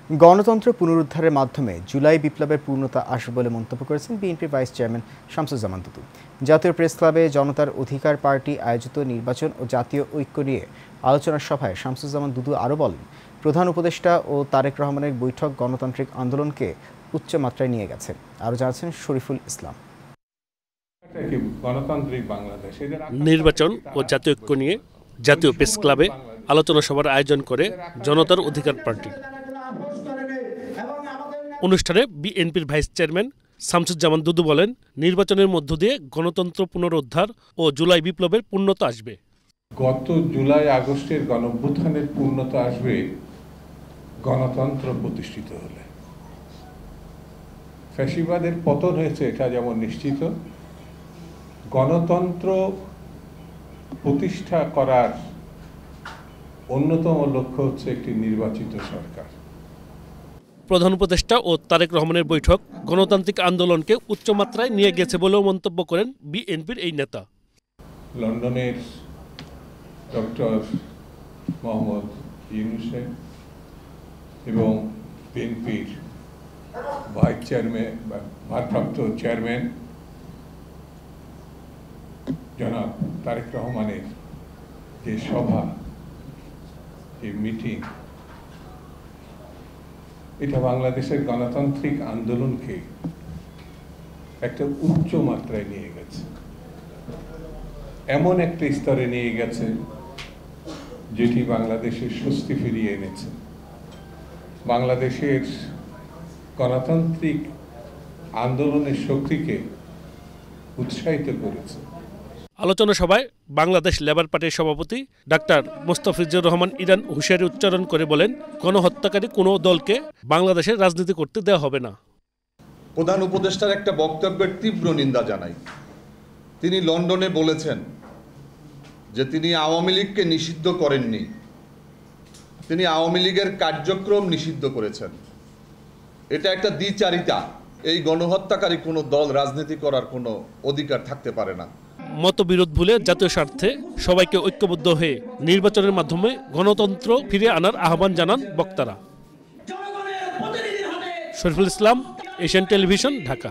গণতন্ত্র পুনরুদ্ধারের মাধ্যমে জুলাই বিপ্লবের পূর্ণতা আসবে বলে মন্তব্য করেছেন বিএনপির ভাইস চেয়ারম্যান শামসুজ্জামান দুদু। জাতীয় প্রেস ক্লাবে জনতার অধিকার পার্টি আয়োজিত নির্বাচন ও জাতীয় ঐক্য নিয়ে আলোচনা সভায় শামসুজ্জামান দুদু আরও বলেন, প্রধান উপদেষ্টা ও তারেক রহমানের বৈঠক গণতান্ত্রিক আন্দোলনকে উচ্চ মাত্রায় নিয়ে গেছে। আরও জানাচ্ছেন শরীফুল ইসলাম। নির্বাচন ও জাতীয় ঐক্য নিয়ে জাতীয় প্রেস ক্লাবে আলোচনা সভার আয়োজন করে জনতার অধিকার পার্টি। অনুষ্ঠানে বিএনপির ভাইস চেয়ারম্যান শামসুজ্জামান দুদু বলেন, নির্বাচনের মধ্য দিয়ে গণতন্ত্র পুনরুদ্ধার ও জুলাই বিপ্লবের পূর্ণতা আসবে। গত জুলাই আগস্টের গণঅভ্যুত্থানের পূর্ণতা আসবে গণতন্ত্র প্রতিষ্ঠিত হলে। ফ্যাসিবাদের পতন হয়েছে এটা যেমন নিশ্চিত, গণতন্ত্র প্রতিষ্ঠা করার অন্যতম লক্ষ্য হচ্ছে একটি নির্বাচিত সরকার। প্রধান উপদেষ্টা ও তারেক রহমানের বৈঠক গণতান্ত্রিক আন্দোলনকে উচ্চমাত্রায় নিয়ে গেছে বলেও মন্তব্য করেন বিএনপির এই নেতা। লন্ডনের ডক্টর মোহাম্মদ ইউনূস এবং বিএনপির ভাইস চেয়ারম্যান বা ভারপ্রাপ্ত চেয়ারম্যান জনাব তারেক রহমানের যে সভা, এই মিটিং, এটা বাংলাদেশের গণতান্ত্রিক আন্দোলনকে একটা উচ্চ মাত্রায় নিয়ে গেছে, এমন একটা স্তরে নিয়ে গেছে যেটি বাংলাদেশের স্বস্তি ফিরিয়ে এনেছে, বাংলাদেশের গণতান্ত্রিক আন্দোলনের শক্তিকে উৎসাহিত করেছে। আলোচনা সভায় বাংলাদেশ লেবার পার্টির সভাপতি ডাক্তার মোস্তাফিজুর রহমান ইরান হুঁশিয়ারি উচ্চারণ করে বলেন, গণহত্যাকারী কোনো দলকে বাংলাদেশের রাজনীতি করতে দেওয়া হবে না। প্রধান উপদেষ্টার একটা বক্তব্যের তীব্র নিন্দা জানাই। তিনি লন্ডনে বলেছেন যে তিনি আওয়ামী লীগকে নিষিদ্ধ করেননি, তিনি আওয়ামী লীগের কার্যক্রম নিষিদ্ধ করেছেন। এটা একটা দ্বিচারিতা। এই গণহত্যাকারী কোনো দল রাজনীতি করার কোনো অধিকার থাকতে পারে না। মতবিরোধ ভুলে জাতীয় স্বার্থে সবাইকে ঐক্যবদ্ধ হয়ে নির্বাচনের মাধ্যমে গণতন্ত্র ফিরে আনার আহ্বান জানান বক্তারা। Shariful Islam, Asian television, Dhaka.